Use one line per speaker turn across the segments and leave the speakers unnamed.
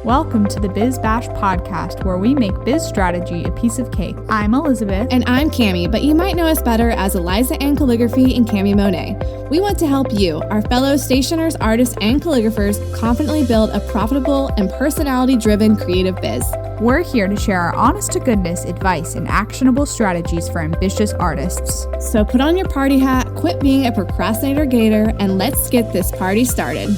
Welcome to the Biz Bash podcast, where we make biz strategy a piece of cake. I'm Elizabeth.
And I'm Cami, but you might know us better as Eliza Ann Calligraphy and Cami Monet. We want to help you, our fellow stationers, artists, and calligraphers, confidently build a profitable and personality-driven creative biz.
We're here to share our honest-to-goodness advice and actionable strategies for ambitious artists.
So put on your party hat, quit being a procrastinator gator, and let's get this party started.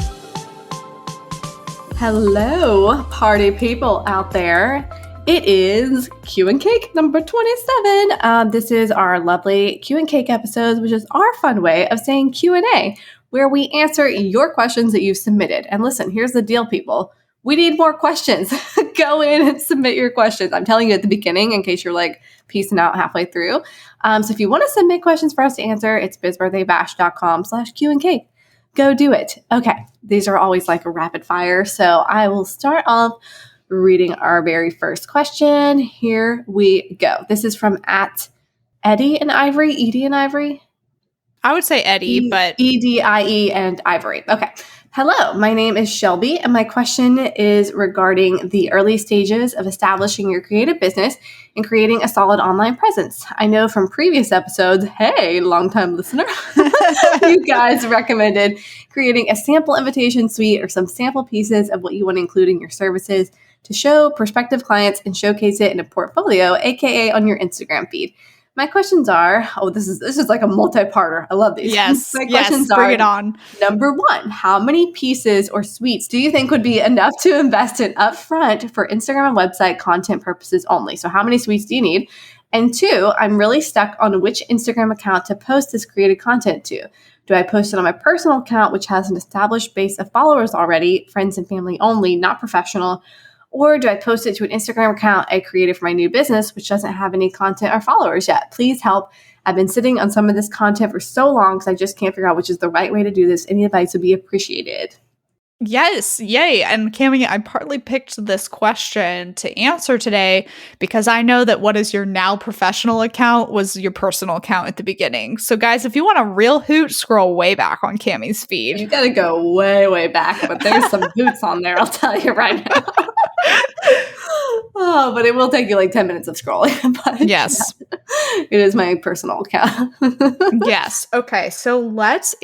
Hello, party people out there. It is Q and Cake number 27. This is our lovely Q and Cake episodes, which is our fun way of saying Q&A, where we answer your questions that you've submitted. And listen, here's the deal, people. We need more questions. Go in and submit your questions. I'm telling you at the beginning in case you're like piecing out halfway through. So if you want to submit questions for us to answer, it's bizbirthdaybash.com/Q&Cake. Go do it. Okay. These are always like a rapid fire. So I will start off reading our very first question. Here we go. This is from @Eddie and Ivory. Edie and Ivory?
I would say Eddie, but
EDIE and Ivory. Okay. Hello, my name is Shelby, and my question is regarding the early stages of establishing your creative business and creating a solid online presence. I know from previous episodes, hey, longtime listener, you guys recommended creating a sample invitation suite or some sample pieces of what you want to include in your services to show prospective clients and showcase it in a portfolio, aka on your Instagram feed. My questions are, this is like a multi-parter. I love these.
Yes,
My questions
bring
are,
it on.
Number one, how many pieces or suites do you think would be enough to invest in upfront for Instagram and website content purposes only? So how many suites do you need? And two, I'm really stuck on which Instagram account to post this created content to. Do I post it on my personal account, which has an established base of followers already, friends and family only, not professional? Or do I post it to an Instagram account I created for my new business, which doesn't have any content or followers yet? Please help. I've been sitting on some of this content for so long because I just can't figure out which is the right way to do this. Any advice would be appreciated.
Yes, yay. And Cami, I partly picked this question to answer today because I know that what is your now professional account was your personal account at the beginning. So guys, if you want a real hoot, scroll way back on Cami's feed.
You gotta go way, way back, but there's some hoots on there, I'll tell you right now. But it will take you like 10 minutes of scrolling. But
yes.
Yeah, it is my personal account.
Yes. Okay. So let's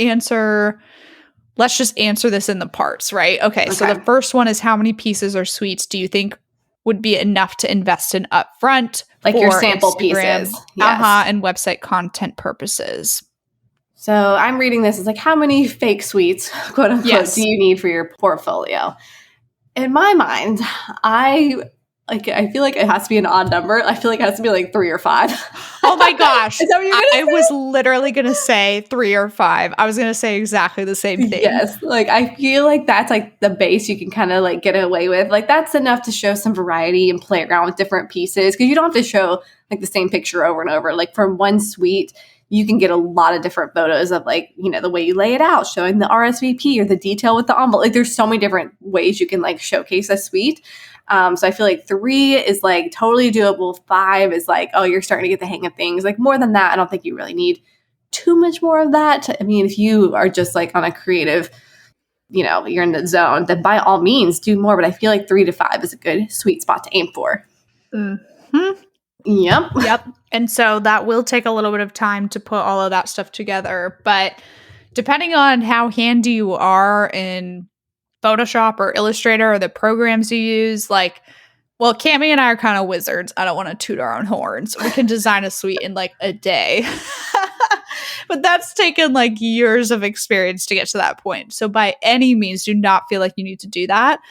just answer this in the parts, right? Okay. So the first one is how many pieces or suites do you think would be enough to invest in upfront?
Like your
for
sample
Instagram,
pieces. Yes.
And website content purposes.
So I'm reading this as like, how many fake suites, quote unquote, do you need for your portfolio? In my mind, I feel like it has to be an odd number. I feel like it has to be like 3 or 5.
Oh my gosh.
Is that what you're gonna say?
I was literally going to say 3 or 5. I was going to say exactly the same thing.
Yes. Like, I feel like that's like the base you can kind of like get away with. Like, that's enough to show some variety and play around with different pieces. Because you don't have to show like the same picture over and over. Like, from one suite, you can get a lot of different photos of like, you know, the way you lay it out, showing the RSVP or the detail with the envelope. Like, there's so many different ways you can like showcase a suite. So I feel like 3 is like totally doable. 5 is like, oh, you're starting to get the hang of things. Like, more than that, I don't think you really need too much more of that. I mean, if you are just like on a creative, you know, you're in the zone, then by all means do more. But I feel like 3 to 5 is a good sweet spot to aim for.
Mm-hmm. Yep. And so that will take a little bit of time to put all of that stuff together. But depending on how handy you are in Photoshop or Illustrator or the programs you use, like, well, Cami and I are kind of wizards. I don't want to toot our own horns. We can design a suite in like a day. But that's taken like years of experience to get to that point. So by any means, do not feel like you need to do that.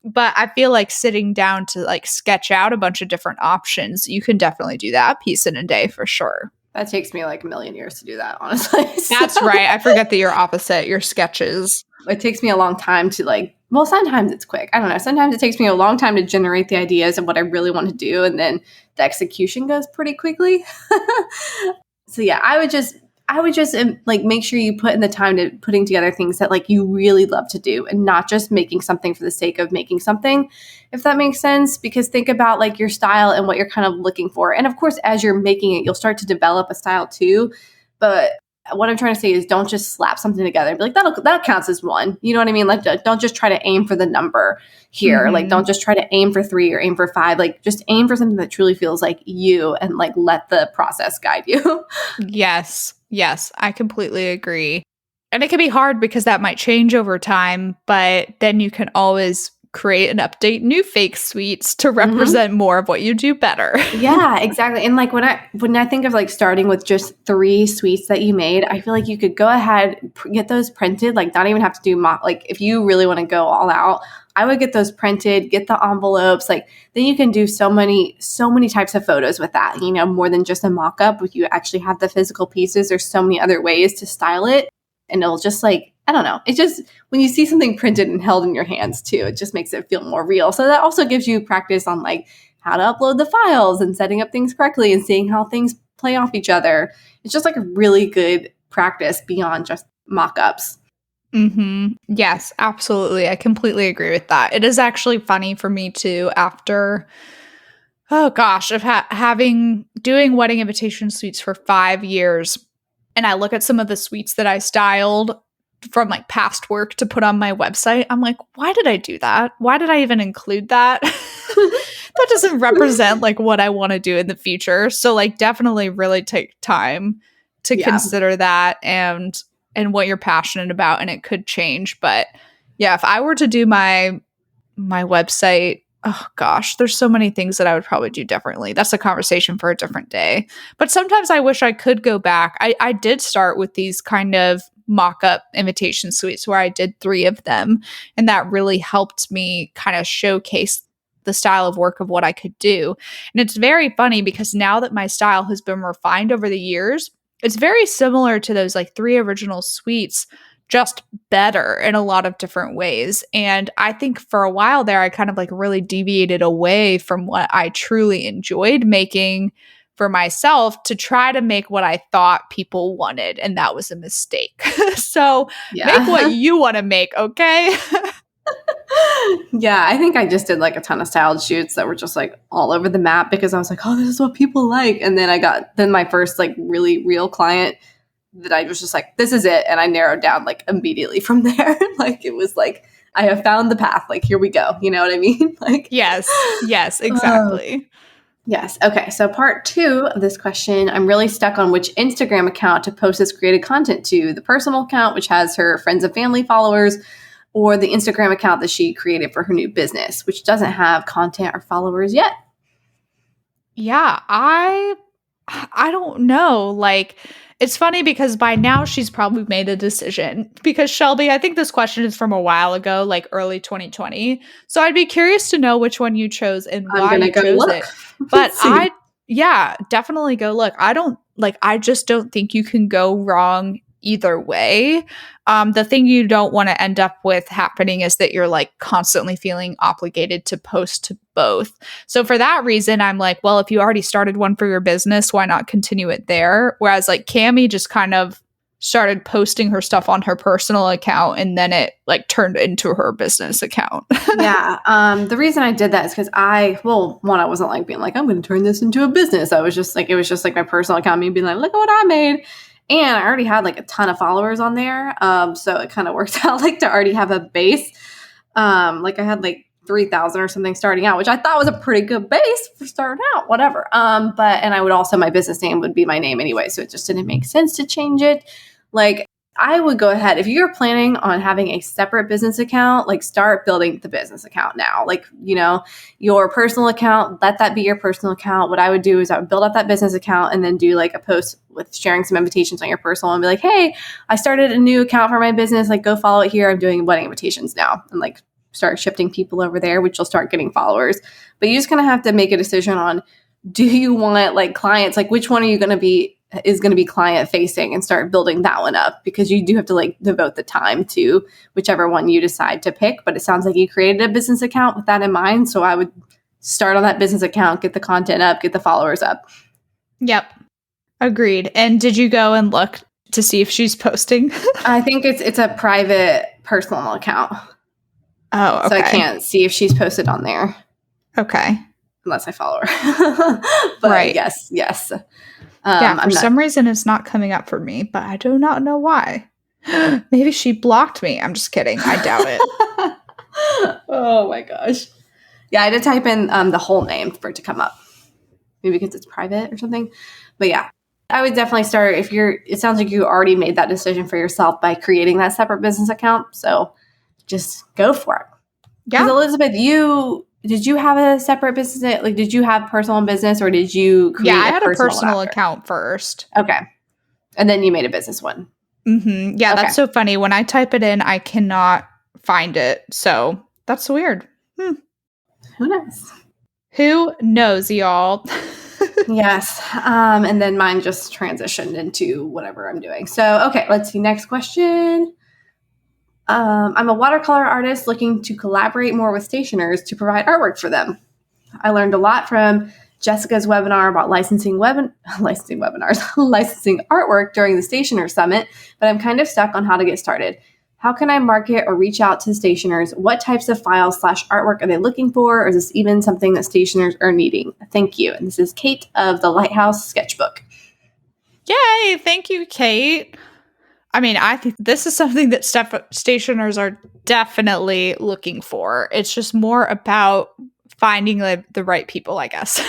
But I feel like sitting down to like sketch out a bunch of different options, you can definitely do that piece in a day for sure.
That takes me like a million years to do that, honestly.
That's right. I forget that you're opposite. Your sketches.
It takes me a long time to like, well, sometimes it's quick. I don't know. Sometimes it takes me a long time to generate the ideas of what I really want to do. And then the execution goes pretty quickly. So yeah, I would just like make sure you put in the time to putting together things that like you really love to do and not just making something for the sake of making something, if that makes sense. Because think about like your style and what you're kind of looking for. And of course, as you're making it, you'll start to develop a style too. But what I'm trying to say is don't just slap something together and be like, that counts as one. You know what I mean? Like, don't just try to aim for the number here. Like, don't just try to aim for 3 or aim for 5. Like, just aim for something that truly feels like you and like let the process guide you.
Yes. I completely agree. And it can be hard because that might change over time, but then you can always create and update new fake suites to represent more of what you do better.
Yeah, exactly. And like when I think of like starting with just 3 suites that you made, I feel like you could go ahead, get those printed, like not even have to do like if you really want to go all out, I would get those printed, get the envelopes, like then you can do so many types of photos with that, you know, more than just a mock-up. If you actually have the physical pieces, there's so many other ways to style it. And it'll just like, I don't know. It just, when you see something printed and held in your hands too, it just makes it feel more real. So that also gives you practice on like how to upload the files and setting up things correctly and seeing how things play off each other. It's just like a really good practice beyond just mock-ups.
Yes, absolutely. I completely agree with that. It is actually funny for me too, after, oh gosh, of doing wedding invitation suites for 5 years. And I look at some of the suites that I styled from like past work to put on my website. I'm like, why did I do that? Why did I even include that? That doesn't represent like what I want to do in the future. So like definitely really take time to consider that and what you're passionate about, and it could change. But yeah, if I were to do my website, oh gosh, there's so many things that I would probably do differently. That's a conversation for a different day. But sometimes I wish I could go back. I did start with these kind of mock-up invitation suites where I did 3 of them. And that really helped me kind of showcase the style of work of what I could do. And it's very funny because now that my style has been refined over the years, it's very similar to those like 3 original suites, just better in a lot of different ways. And I think for a while there, I kind of like really deviated away from what I truly enjoyed making for myself to try to make what I thought people wanted. And that was a mistake. So make what you want to make, okay?
Yeah, I think I just did like a ton of styled shoots that were just like all over the map because I was like, oh, this is what people like. And then I got my first like really real client that I was just like, this is it. And I narrowed down like immediately from there. Like it was like, I have found the path. Like, here we go. You know what I mean? Like,
yes, exactly.
Yes. Okay. So part 2 of this question, I'm really stuck on which Instagram account to post this created content to: the personal account, which has her friends and family followers, or the Instagram account that she created for her new business, which doesn't have content or followers yet.
Yeah, I don't know. Like, it's funny because by now she's probably made a decision. Because Shelby, I think this question is from a while ago, like early 2020. So I'd be curious to know which one you chose and why you chose it. But definitely go look. I just don't think you can go wrong either way. The thing you don't want to end up with happening is that you're like constantly feeling obligated to post to both. So for that reason, I'm like, well, if you already started one for your business, why not continue it there? Whereas like Cami just kind of started posting her stuff on her personal account and then it like turned into her business account.
Yeah. The reason I did that is because I wasn't like being like, I'm going to turn this into a business. It was just like my personal account, me being like, look at what I made. And I already had like a ton of followers on there. So it kind of worked out like to already have a base. Like I had like 3,000 or something starting out, which I thought was a pretty good base for starting out, whatever. And I would also, my business name would be my name anyway. So it just didn't make sense to change it. Like I would go ahead, if you're planning on having a separate business account, like start building the business account now. Like, you know, your personal account, let that be your personal account. What I would do is I would build up that business account and then do like a post with sharing some invitations on your personal and be like, hey, I started a new account for my business. Like go follow it here. I'm doing wedding invitations now. And like start shifting people over there, which you'll start getting followers. But you just kind of have to make a decision on, do you want like clients, like which one are you going to be client facing, and start building that one up, because you do have to like devote the time to whichever one you decide to pick. But it sounds like you created a business account with that in mind. So I would start on that business account, get the content up, get the followers up.
Yep. Agreed. And did you go and look to see if she's posting?
I think it's a private personal account.
Oh, okay.
So I can't see if she's posted on there.
Okay.
Unless I follow her. But
right.
Yes.
For some reason it's not coming up for me, but I do not know why. Maybe she blocked me. I'm just kidding. I doubt it.
Oh my gosh. Yeah, I had to type in the whole name for it to come up. Maybe because it's private or something. But yeah, I would definitely start it sounds like you already made that decision for yourself by creating that separate business account. So just go for it. Yeah. Elizabeth, did you have a separate business? Like, did you have personal business or did you create
I had a personal account first.
Okay. And then you made a business one.
Mm-hmm. Yeah, okay. That's so funny. When I type it in, I cannot find it. So that's weird.
Who knows?
Who knows, y'all?
Yes. And then mine just transitioned into whatever I'm doing. So, okay, let's see. Next question. I'm a watercolor artist looking to collaborate more with stationers to provide artwork for them. I learned a lot from Jessica's webinar about licensing artwork during the Stationer Summit, but I'm kind of stuck on how to get started. How can I market or reach out to stationers? What types of files / artwork are they looking for? Or is this even something that stationers are needing? Thank you. And this is Kate of the Lighthouse Sketchbook.
Yay. Thank you, Kate. I mean, I think this is something that stationers are definitely looking for. It's just more about finding the right people, I guess.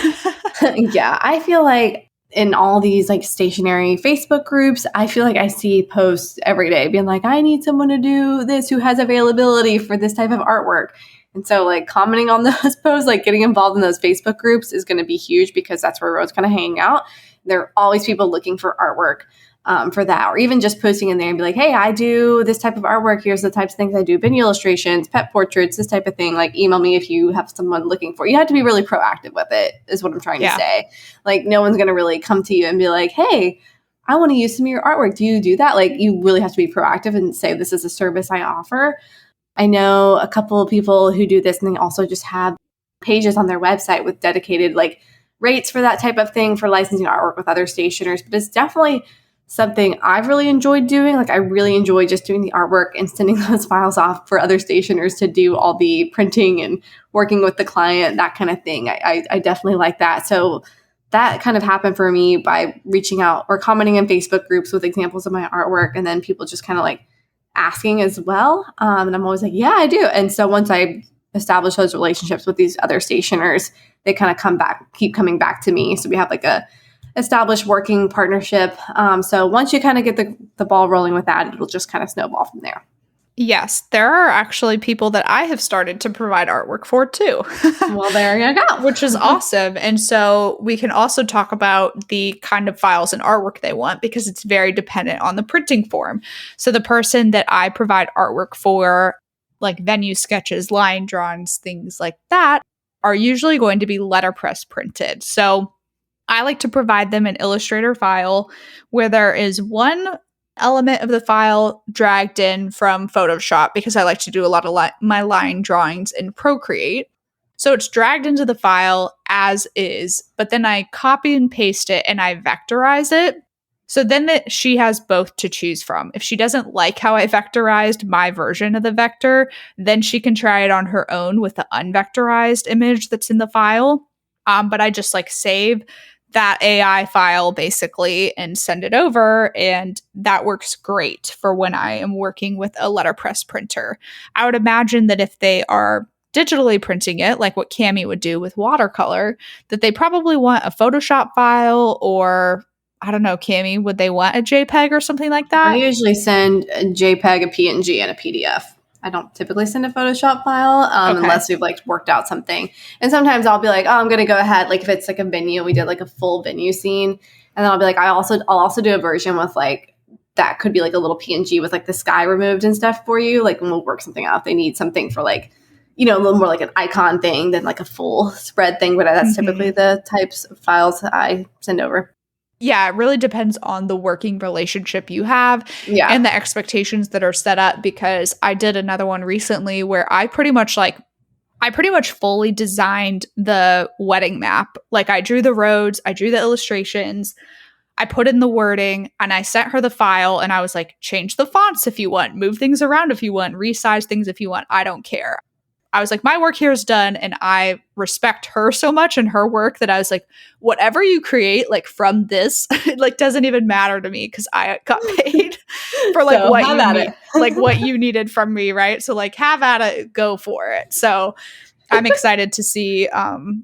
Yeah, I feel like in all these like stationary Facebook groups, I feel like I see posts every day being like, I need someone to do this who has availability for this type of artwork. And so like commenting on those posts, like getting involved in those Facebook groups is going to be huge because that's where everyone's kind of hanging out. There are always people looking for artwork for that, or even just posting in there and be like, hey, I do this type of artwork. Here's the types of things I do. Bin illustrations, pet portraits, this type of thing. Like email me if you have someone looking for it. You have to be really proactive with it is what I'm trying to say. Like no one's going to really come to you and be like, hey, I want to use some of your artwork. Do you do that? Like you really have to be proactive and say, this is a service I offer. I know a couple of people who do this and they also just have pages on their website with dedicated like rates for that type of thing for licensing artwork with other stationers. But it's definitely something I've really enjoyed doing. Like I really enjoy just doing the artwork and sending those files off for other stationers to do all the printing and working with the client, that kind of thing. I definitely like that. So that kind of happened for me by reaching out or commenting in Facebook groups with examples of my artwork. And then people just kind of like asking as well. And I'm always like, yeah, I do. And so once I establish those relationships with these other stationers, they kind of keep coming back to me. So we have like a established working partnership. So once you kind of get the ball rolling with that, it'll just kind of snowball from there.
Yes, there are actually people that I have started to provide artwork for too.
Well, there you go.
Which is awesome. And so we can also talk about the kind of files and artwork they want because it's very dependent on the printing form. So the person that I provide artwork for, like venue sketches, line drawings, things like that, are usually going to be letterpress printed. So I like to provide them an Illustrator file where there is one element of the file dragged in from Photoshop because I like to do a lot of my line drawings in Procreate. So it's dragged into the file as is, but then I copy and paste it and I vectorize it. So then she has both to choose from. If she doesn't like how I vectorized my version of the vector, then she can try it on her own with the unvectorized image that's in the file. But I just like save that AI file basically and send it over, and that works great for when I am working with a letterpress printer. I would imagine that if they are digitally printing it, like what Cami would do with watercolor, that they probably want a Photoshop file, or I don't know, Cami, would they want a JPEG or something like that?
I usually send a JPEG, a PNG, and a PDF. I don't typically send a Photoshop file unless we've like worked out something. And sometimes I'll be like, oh, I'm going to go ahead. Like if it's like a venue, we did like a full venue scene. And then I'll be like, I'll also do a version with like, that could be like a little PNG with like the sky removed and stuff for you. Like, and we'll work something out. If they need something for like, you know, a little more like an icon thing than like a full spread thing. But that's typically the types of files I send over.
Yeah, it really depends on the working relationship you have and the expectations that are set up, because I did another one recently where I pretty much fully designed the wedding map. Like I drew the roads, I drew the illustrations, I put in the wording, and I sent her the file and I was like, change the fonts if you want, move things around if you want, resize things if you want. I don't care. I was like, my work here is done. And I respect her so much and her work that I was like, whatever you create, like from this, it like doesn't even matter to me because I got paid for like
So,
what
have
you
at
need,
it.
like what you needed from me, right? So like have at it, go for it. So I'm excited to see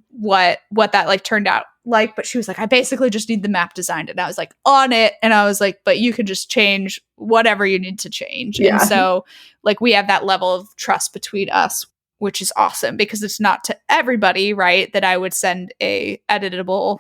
what that like turned out like. But she was like, I basically just need the map designed. And I was like, on it. And I was like, but you can just change whatever you need to change.
Yeah.
And so like we have that level of trust between us, which is awesome because it's not to everybody, right, that I would send a editable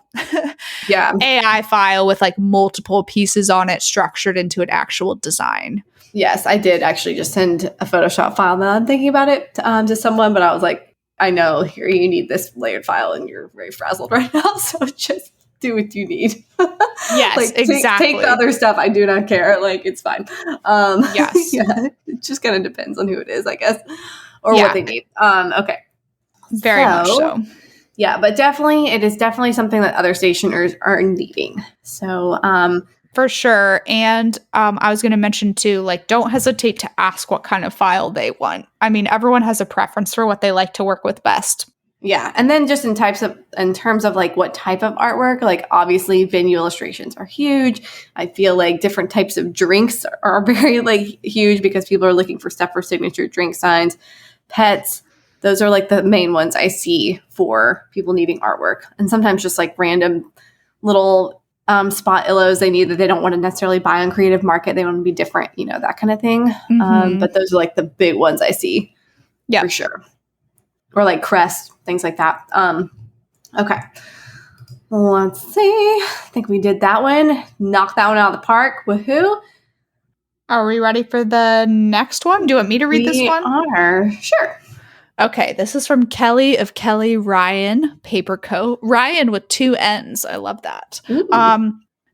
AI file with like multiple pieces on it structured into an actual design.
Yes, I did actually just send a Photoshop file. Now I'm thinking about it to someone, but I was like, I know here you need this layered file and you're very frazzled right now. So just do what you need.
Yes,
like,
exactly.
Take the other stuff. I do not care. Like, it's fine.
Yes.
Yeah, it just kind of depends on who it is, I guess, or what they need. Okay.
Very much so.
Yeah, but definitely, it is definitely something that other stationers are needing. So,
for sure. And I was going to mention too, like, don't hesitate to ask what kind of file they want. I mean, everyone has a preference for what they like to work with best.
Yeah. And then just in terms of like what type of artwork, like obviously venue illustrations are huge. I feel like different types of drinks are very like huge because people are looking for stuff for signature drink signs, pets. Those are like the main ones I see for people needing artwork. And sometimes just like random little spot illos they need that they don't want to necessarily buy on Creative Market. They want to be different, you know, that kind of thing.
Mm-hmm.
But those are like the big ones I see. Yeah, for sure. Or like crest, things like that. Okay. Let's see. I think we did that one. Knock that one out of the park. Woohoo.
Are we ready for the next one? Do you want me to read this one?
We are. Sure.
Okay, this is from Kelly of Kelly Ryan Paper Co. Ryan with 2 N's. I love that.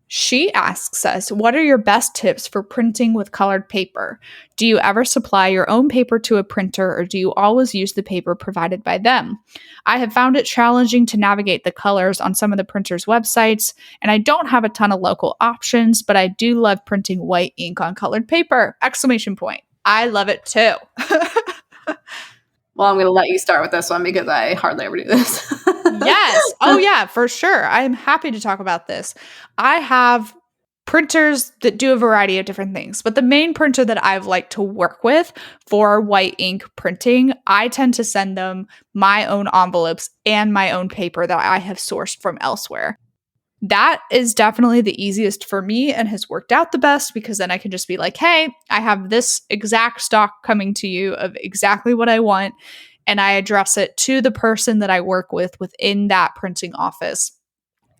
She asks us, what are your best tips for printing with colored paper? Do you ever supply your own paper to a printer or do you always use the paper provided by them? I have found it challenging to navigate the colors on some of the printers' websites, and I don't have a ton of local options, but I do love printing white ink on colored paper! ! I love it too.
Well, I'm going to let you start with this one because I hardly ever do this.
Yes. Oh, yeah, for sure. I'm happy to talk about this. I have printers that do a variety of different things, but the main printer that I've liked to work with for white ink printing, I tend to send them my own envelopes and my own paper that I have sourced from elsewhere. That is definitely the easiest for me and has worked out the best because then I can just be like, hey, I have this exact stock coming to you of exactly what I want. And I address it to the person that I work with within that printing office.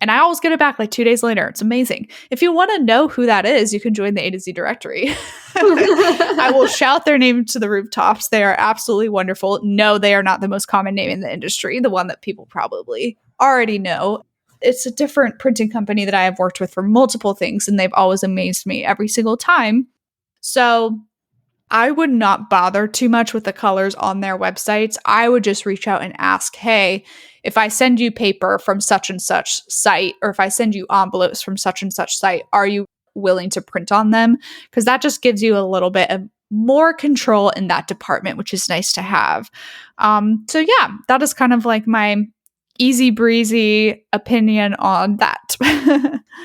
And I always get it back like 2 days later. It's amazing. If you want to know who that is, you can join the A to Z directory. I will shout their name to the rooftops. They are absolutely wonderful. No, they are not the most common name in the industry, the one that people probably already know. It's a different printing company that I have worked with for multiple things, and they've always amazed me every single time. So I would not bother too much with the colors on their websites. I would just reach out and ask, hey, if I send you paper from such and such site, or if I send you envelopes from such and such site, are you willing to print on them? Because that just gives you a little bit of more control in that department, which is nice to have. So yeah, that is kind of like my easy breezy opinion on that.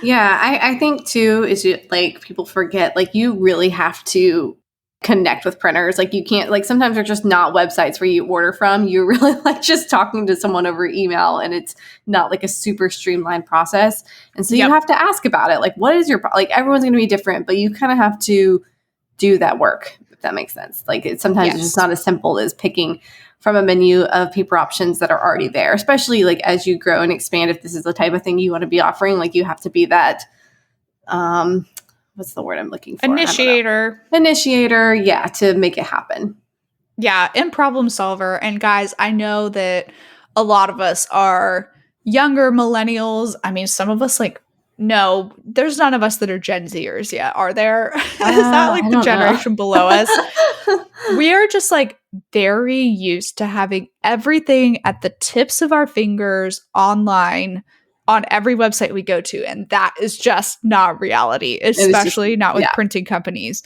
Yeah, I think too is like people forget, like you really have to connect with printers. Like you can't, like sometimes they're just not websites where you order from. You're really like just talking to someone over email and it's not like a super streamlined process. And so you have to ask about it. Like what is your, like everyone's going to be different, but you kind of have to do that work, if that makes sense. Like sometimes it's just not as simple as picking from a menu of paper options that are already there, especially like as you grow and expand, if this is the type of thing you want to be offering, like you have to be that, what's the word I'm looking for?
Initiator,
yeah, to make it happen.
Yeah, and problem solver. And guys, I know that a lot of us are younger millennials. I mean, some of us no, there's none of us that are Gen Zers yet, are there? Is that like the generation below us? We are just like very used to having everything at the tips of our fingers online on every website we go to. And that is just not reality, especially not with printing companies.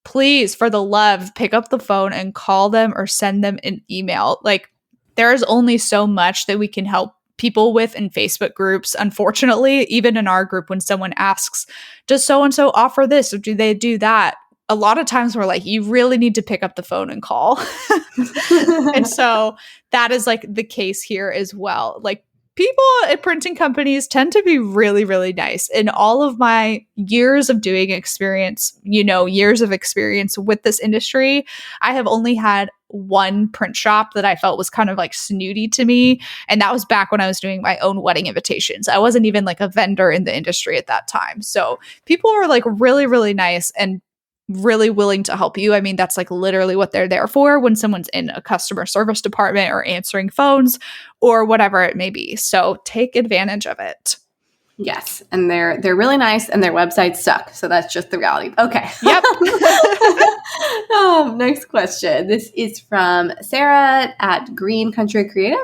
please, for the love, pick up the phone and call them or send them an email. Like, there's only so much that we can help people with in Facebook groups. Unfortunately, even in our group, when someone asks, does so-and-so offer this or do they do that? A lot of times we're like, you really need to pick up the phone and call. And so that is like the case here as well. Like, people at printing companies tend to be really, really nice. In all of my years of doing experience, years of experience with this industry, I have only had one print shop that I felt was kind of like snooty to me. And that was back when I was doing my own wedding invitations. I wasn't even like a vendor in the industry at that time. So people were like really, really nice and really willing to help you. I mean, that's like literally what they're there for when someone's in a customer service department or answering phones or whatever it may be. So take advantage of it.
Yes, and they're really nice, and their websites suck. So that's just the reality. Okay.
Yep.
Next question. This is from Sarah at Green Country Creative.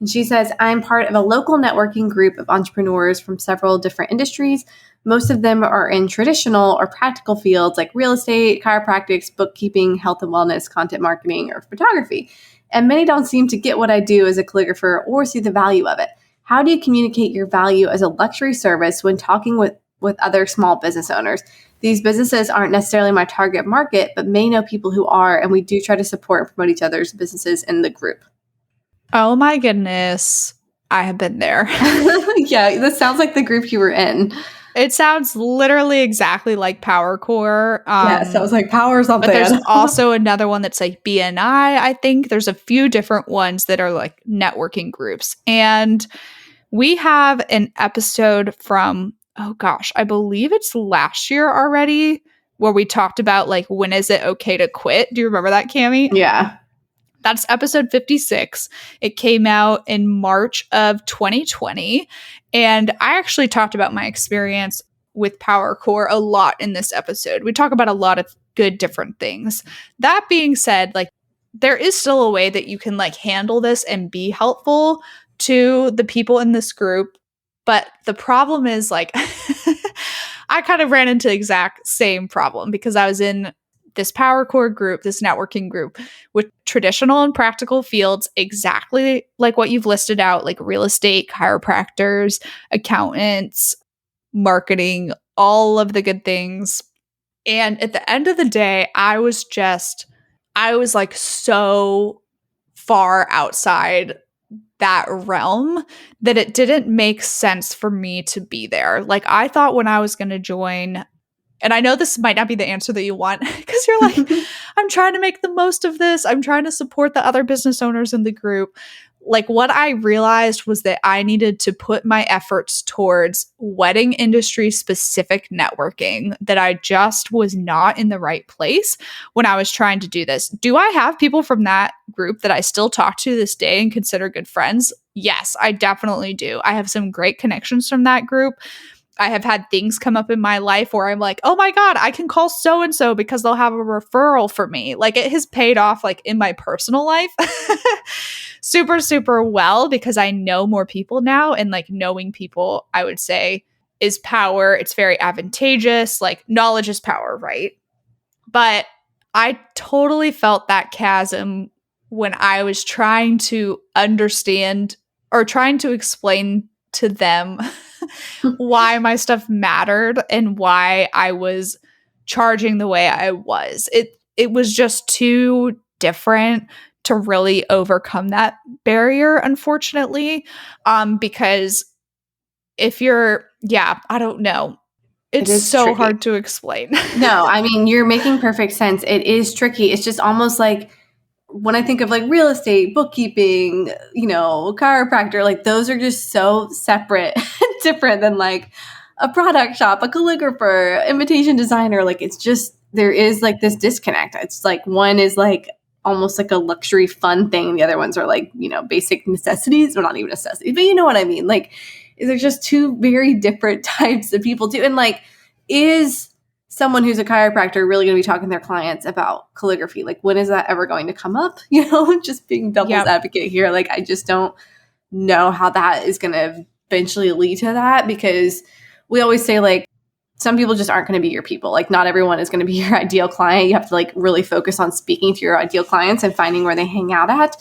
And she says, I'm part of a local networking group of entrepreneurs from several different industries. Most of them are in traditional or practical fields like real estate, chiropractics, bookkeeping, health and wellness, content marketing, or photography. And many don't seem to get what I do as a calligrapher or see the value of it. How do you communicate your value as a luxury service when talking with other small business owners? These businesses aren't necessarily my target market, but may know people who are, and we do try to support and promote each other's businesses in the group.
Oh my goodness. I have been there.
Yeah, this sounds like the group you were in.
It sounds literally exactly like PowerCore.
Yeah, it sounds like Power something.
But there's also another one that's like BNI, I think. There's a few different ones that are like networking groups. And we have an episode from, I believe it's last year already, where we talked about like, when is it okay to quit? Do you remember that, Cami?
Yeah.
That's episode 56. It came out in March of 2020. And I actually talked about my experience with PowerCore a lot in this episode. We talk about a lot of good different things. That being said, like, there is still a way that you can like handle this and be helpful to the people in this group. But the problem is like, I kind of ran into the exact same problem because I was in this PowerCore group, this networking group with traditional and practical fields, exactly like what you've listed out, like real estate, chiropractors, accountants, marketing, all of the good things. And at the end of the day, I was like so far outside that realm that it didn't make sense for me to be there. Like, I thought when I was going to join, and I know this might not be the answer that you want because you're like, I'm trying to make the most of this. I'm trying to support the other business owners in the group. Like, what I realized was that I needed to put my efforts towards wedding industry specific networking, that I just was not in the right place when I was trying to do this. Do I have people from that group that I still talk to this day and consider good friends? Yes, I definitely do. I have some great connections from that group. I have had things come up in my life where I'm like, oh my God, I can call so-and-so because they'll have a referral for me. Like, it has paid off like in my personal life super, super well because I know more people now, and like knowing people, I would say, is power. It's very advantageous. Like, knowledge is power, right? But I totally felt that chasm when I was trying to understand or trying to explain to them why my stuff mattered and why I was charging the way I was. It was just too different to really overcome that barrier, unfortunately. Because if you're, I don't know. It's so tricky. Hard to explain.
No, I mean, you're making perfect sense. It is tricky. It's just almost like when I think of like real estate, bookkeeping, chiropractor, like those are just so separate, different than like a product shop, a calligrapher, invitation designer. Like, it's just, there is like this disconnect. It's like one is like almost like a luxury fun thing. The other ones are like, basic necessities, or not even necessities, but you know what I mean? Like, there's just two very different types of people too. And like, is someone who's a chiropractor really going to be talking to their clients about calligraphy? Like, when is that ever going to come up? Just being devil's advocate here. Like, I just don't know how that is going to eventually lead to that, because we always say like some people just aren't going to be your people. Like not everyone is going to be your ideal client. You have to like really focus on speaking to your ideal clients and finding where they hang out at.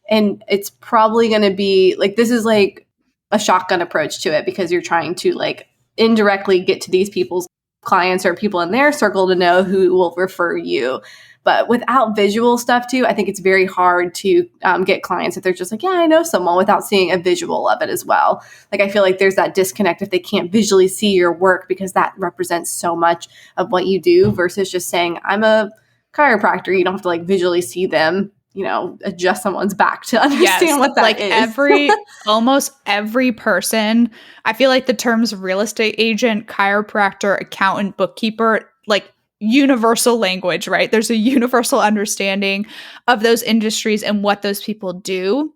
And it's probably going to be like, this is like a shotgun approach to it because you're trying to like indirectly get to these people's clients or people in their circle to know who will refer you. But without visual stuff too, I think it's very hard to get clients if they're just like, yeah, I know someone without seeing a visual of it as well. Like I feel like there's that disconnect if they can't visually see your work because that represents so much of what you do versus just saying, I'm a chiropractor. You don't have to like visually see them, you know, adjust someone's back to understand what that
like
is.
Almost every person, I feel like the terms real estate agent, chiropractor, accountant, bookkeeper, like universal language, right? There's a universal understanding of those industries and what those people do.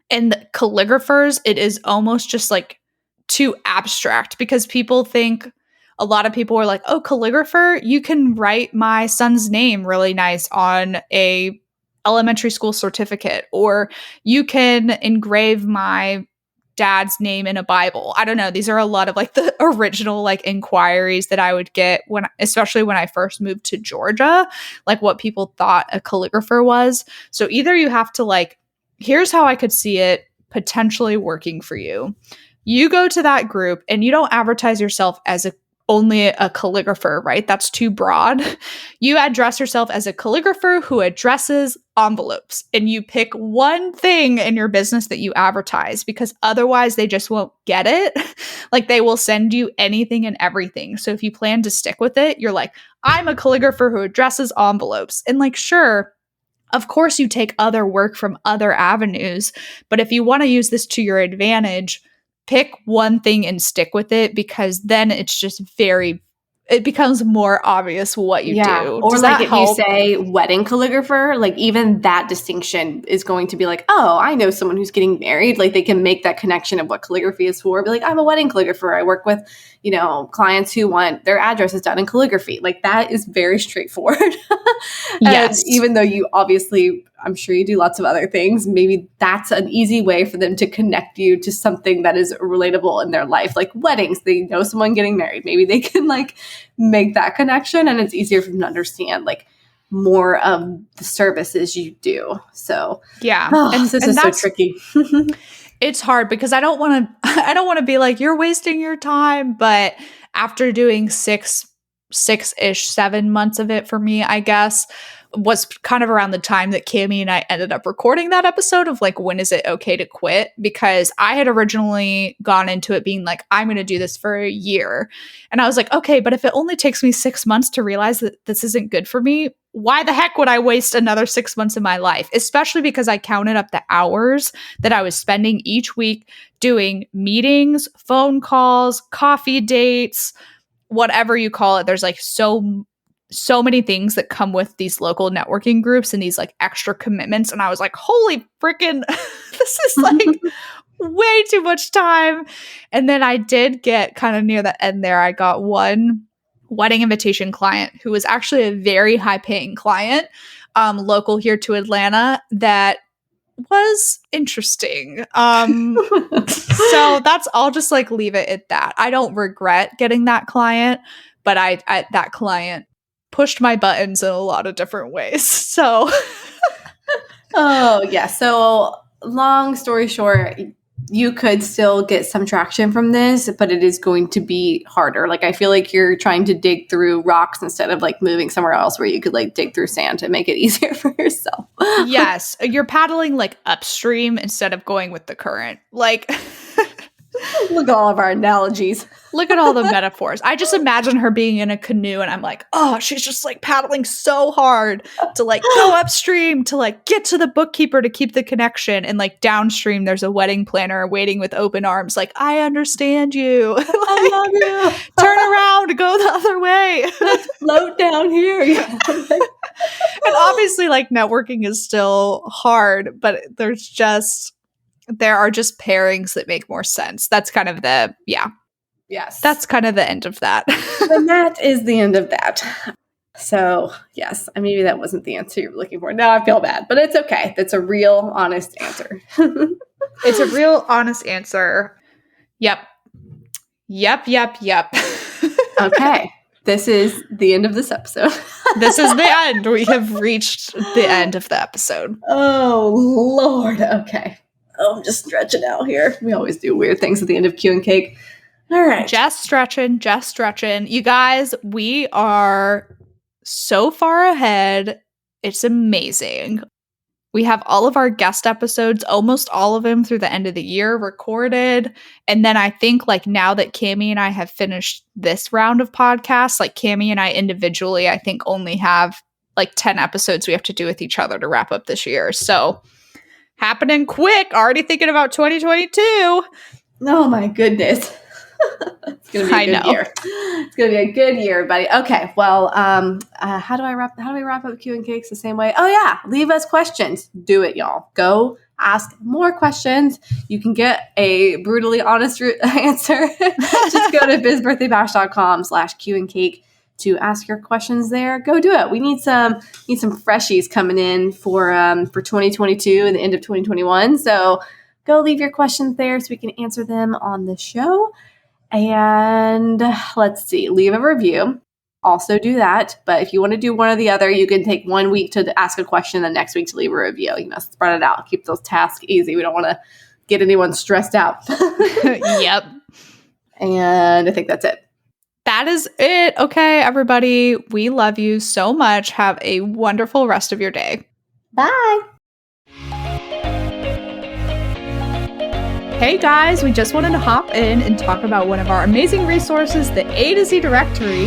And the calligraphers, it is almost just like too abstract because people think, a lot of people are like, oh, calligrapher, you can write my son's name really nice on a elementary school certificate, or you can engrave my dad's name in a Bible. I don't know. These are a lot of like the original like inquiries that I would get especially when I first moved to Georgia, like what people thought a calligrapher was. So either you have to like, here's how I could see it potentially working for you. You go to that group and you don't advertise yourself as only a calligrapher, right? That's too broad. You address yourself as a calligrapher who addresses envelopes, and you pick one thing in your business that you advertise because otherwise they just won't get it. Like they will send you anything and everything. So if you plan to stick with it, you're like, I'm a calligrapher who addresses envelopes. And like, sure, of course you take other work from other avenues, but if you want to use this to your advantage, pick one thing and stick with it because then it's just it becomes more obvious what you do.
Or like if you say wedding calligrapher, like even that distinction is going to be like, oh, I know someone who's getting married. Like they can make that connection of what calligraphy is for. Be like, I'm a wedding calligrapher. I work with, you know, clients who want their addresses done in calligraphy. Like that is very straightforward.
Yes.
And even though you obviously, I'm sure you do lots of other things, maybe that's an easy way for them to connect you to something that is relatable in their life. Like weddings, they know someone getting married. Maybe they can like make that connection and it's easier for them to understand like more of the services you do. So
yeah.
And this is so tricky.
It's hard because I don't want to be like, you're wasting your time. But after doing 6-ish, 7 months of it for me, I guess, was kind of around the time that Cami and I ended up recording that episode of like, when is it okay to quit? Because I had originally gone into it being like, I'm going to do this for a year. And I was like, okay, but if it only takes me 6 months to realize that this isn't good for me, why the heck would I waste another 6 months of my life? Especially because I counted up the hours that I was spending each week doing meetings, phone calls, coffee dates, whatever you call it. There's like so many things that come with these local networking groups and these like extra commitments. And I was like, holy freaking, this is like way too much time. And then I did get kind of near the end there. I got one wedding invitation client who was actually a very high paying client, local here to Atlanta, that was interesting. So I'll just like leave it at that. I don't regret getting that client, but I that client pushed my buttons in a lot of different ways. So
oh yeah. So long story short, you could still get some traction from this, but it is going to be harder. Like I feel like you're trying to dig through rocks instead of like moving somewhere else where you could like dig through sand to make it easier for yourself.
Yes. You're paddling like upstream instead of going with the current. Like
look at all of our analogies.
Look at all the metaphors. I just imagine her being in a canoe and I'm like, oh, she's just like paddling so hard to like go upstream to like get to the bookkeeper to keep the connection. And like downstream, there's a wedding planner waiting with open arms. Like, I understand you. Like,
I love you.
Turn around, go the other way.
Let's float down here. Yeah.
And obviously like networking is still hard, but there are just pairings that make more sense. That's kind of
yes.
That's kind of the end of that.
And that is the end of that. So yes, maybe that wasn't the answer you were looking for. Now I feel bad, but it's okay. That's a real, honest answer.
It's a real, honest answer. Yep.
Okay. This is the end of this episode.
This is the end. We have reached the end of the episode.
Oh, Lord. Okay. Oh, I'm just stretching out here. We always do weird things at the end of Q and Cake. All right.
Just stretching. You guys, we are so far ahead. It's amazing. We have all of our guest episodes, almost all of them through the end of the year recorded. And then I think like now that Cami and I have finished this round of podcasts, like Cami and I individually, I think only have like 10 episodes we have to do with each other to wrap up this year. So happening quick, already thinking about 2022.
Oh my goodness. It's gonna be a good year. It's gonna be a good year, buddy. Okay, well, how do we wrap up Q and Cakes the same way? Oh yeah, leave us questions. Do it, y'all. Go ask more questions. You can get a brutally honest answer. Just go to bizbirthdaybash.com/Q and Cake to ask your questions there. Go do it. We need some freshies coming in for 2022 and the end of 2021. So go leave your questions there so we can answer them on the show. And let's see, leave a review. Also do that. But if you want to do one or the other, you can take 1 week to ask a question, the next week to leave a review. Spread it out. Keep those tasks easy. We don't want to get anyone stressed out.
Yep.
And I think that's it.
That is it. Okay, everybody. We love you so much. Have a wonderful rest of your day.
Bye.
Hey guys, we just wanted to hop in and talk about one of our amazing resources, the A to Z directory.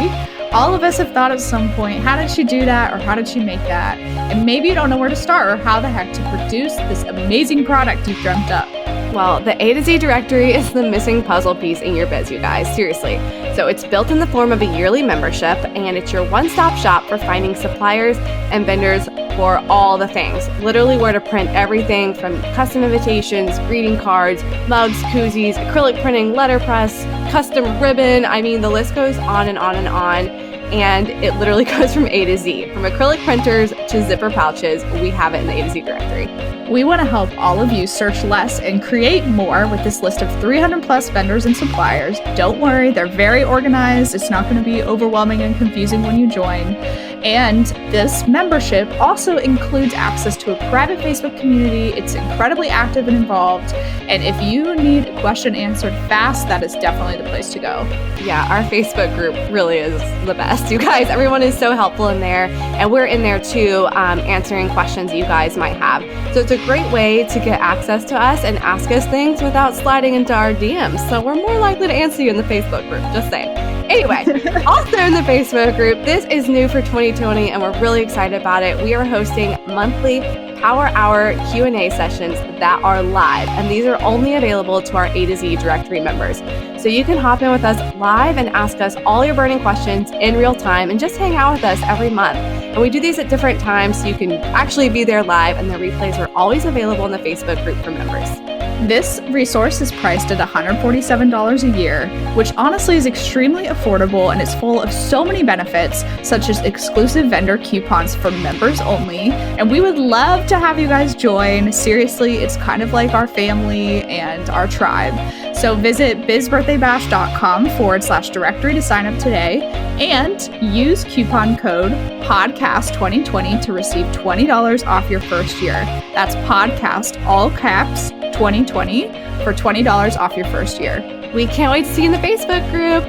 All of us have thought at some point, how did she do that or how did she make that? And maybe you don't know where to start or how the heck to produce this amazing product you've dreamt up.
Well, the A to Z directory is the missing puzzle piece in your biz, you guys, seriously. So it's built in the form of a yearly membership, and it's your one-stop shop for finding suppliers and vendors for all the things. Literally where to print everything from custom invitations, greeting cards, mugs, koozies, acrylic printing, letterpress, custom ribbon. I mean, the list goes on and on and on. And it literally goes from A to Z. From acrylic printers to zipper pouches, we have it in the A to Z directory.
We want to help all of you search less and create more with this list of 300 plus vendors and suppliers. Don't worry, they're very organized. It's not going to be overwhelming and confusing when you join. And this membership also includes access to a private Facebook community. It's incredibly active and involved. And if you need a question answered fast, that is definitely the place to go.
Yeah, our Facebook group really is the best. You guys, everyone is so helpful in there. And we're in there too, answering questions you guys might have. So it's a great way to get access to us and ask us things without sliding into our DMs. So we're more likely to answer you in the Facebook group, just saying. Anyway, also in the Facebook group, this is new for 2020 and we're really excited about it. We are hosting monthly Power Hour Q&A sessions that are live, and these are only available to our A to Z directory members. So you can hop in with us live and ask us all your burning questions in real time and just hang out with us every month. And we do these at different times so you can actually be there live, and the replays are always available in the Facebook group for members.
This resource is priced at $147 a year, which honestly is extremely affordable and is full of so many benefits, such as exclusive vendor coupons for members only. And we would love to have you guys join. Seriously, it's kind of like our family and our tribe. So visit bizbirthdaybash.com/directory to sign up today and use coupon code podcast2020 to receive $20 off your first year. That's podcast, all caps, 2020 for $20 off your first year.
We can't wait to see you in the Facebook group.